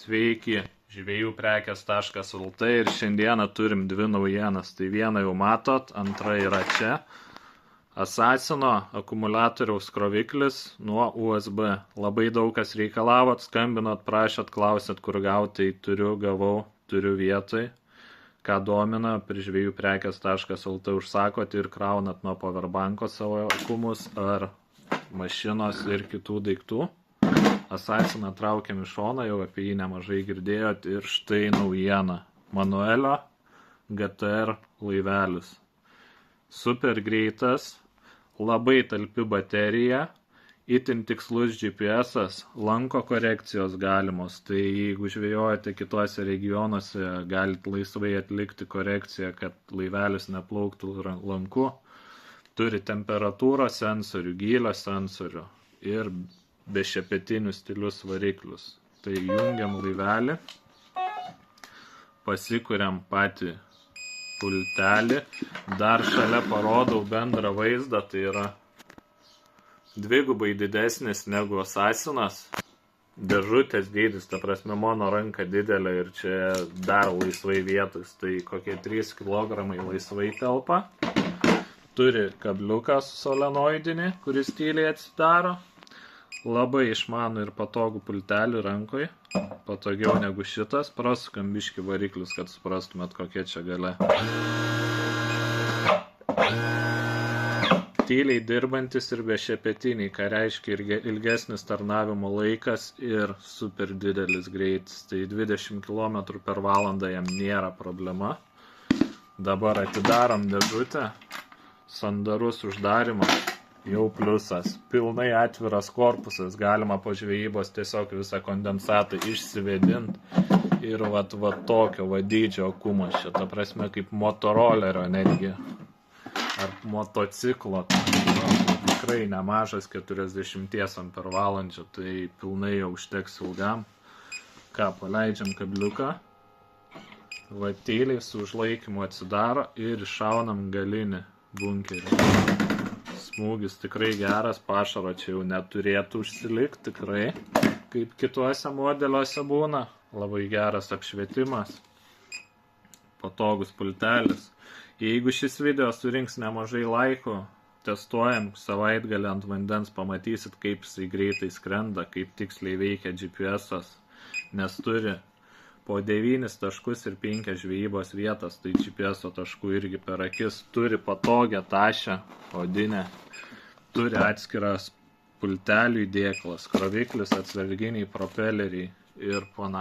Sveiki, žvejuprekės.lt ir šiandieną turim dvi naujienas. Tai vieną jau matot, antra yra čia. Assassino akumuliatoriaus kroviklis nuo USB. Labai daug kas reikalavot, skambinot, prašėt, klausėt, kur gauti, gavau, turiu vietoj. Ką domina, prie žvejuprekės.lt užsakot ir kraunat nuo powerbanko savo akumus ar mašinos ir kitų daiktų. Assassiną traukiam į šoną, jau apie jį nemažai girdėjot ir štai naujiena. Manuelio GTR laivelis. Super greitas, labai talpi baterija, itin tikslus GPS-as, lanko korekcijos galimos. Tai jeigu žvejojate kituose regionuose, galite laisvai atlikti korekciją, kad laivelis neplauktų lanku. Turi temperatūros sensorių, gylio sensorių ir be šepetinius stilius variklius. Tai jungiam laivelį, pasikuriam patį pultelį, dar šalia parodau bendrą vaizdą, tai yra dvigubai didesnis negu Assassinas. Dėžutės dydis, ta prasme, mano ranka didelė ir čia dar laisvai vietos, tai kokie 3 kg laisvai telpa. Turi kabliuką solenoidinį, kuris tyliai atsidaro. Labai išmanų ir patogų pultelį rankoj, patogiau negu šitas. Prasukam biškį variklius, kad suprastumėt, kokie čia galia. Tyliai dirbantis ir be šepetiniai, ką reiškia ir ilgesnis tarnavimo laikas ir super didelis greitis. Tai 20 km/h jam nėra problema. Dabar atidarom dėžutę, sandarus uždarimas. Jau pliusas. Pilnai atviras korpusas, galima po žvejybos tiesiog visą kondensatą išsivedinti ir va tokio dydžio akumas čia, ta prasme kaip motorolerio netgi, ar motociklo, tikrai nemažas 40 Ah, tai pilnai jau užteks ilgam. Ką, paleidžiam kabliuką, va tyliai su užlaikymu atsidaro ir iššaunam galinį bunkerį. Smūgis tikrai geras, pašaro čia jau neturėtų užsilikti, tikrai, kaip kituose modeliuose būna. Labai geras apšvietimas, patogus pultelis. Jeigu šis video surinks nemažai laikų, testuojam savaitgalį ant vandens, pamatysit, kaip jisai greitai skrenda, kaip tiksliai veikia GPS-as, nes turi po 9 taškus ir 5 žvejybos vietas, tai GPS-o taškų irgi per akis, turi patogią tašę, odinę, turi atskiras pultelių įdėklas, kroviklis, atsarginiai propeleriai ir panašiai.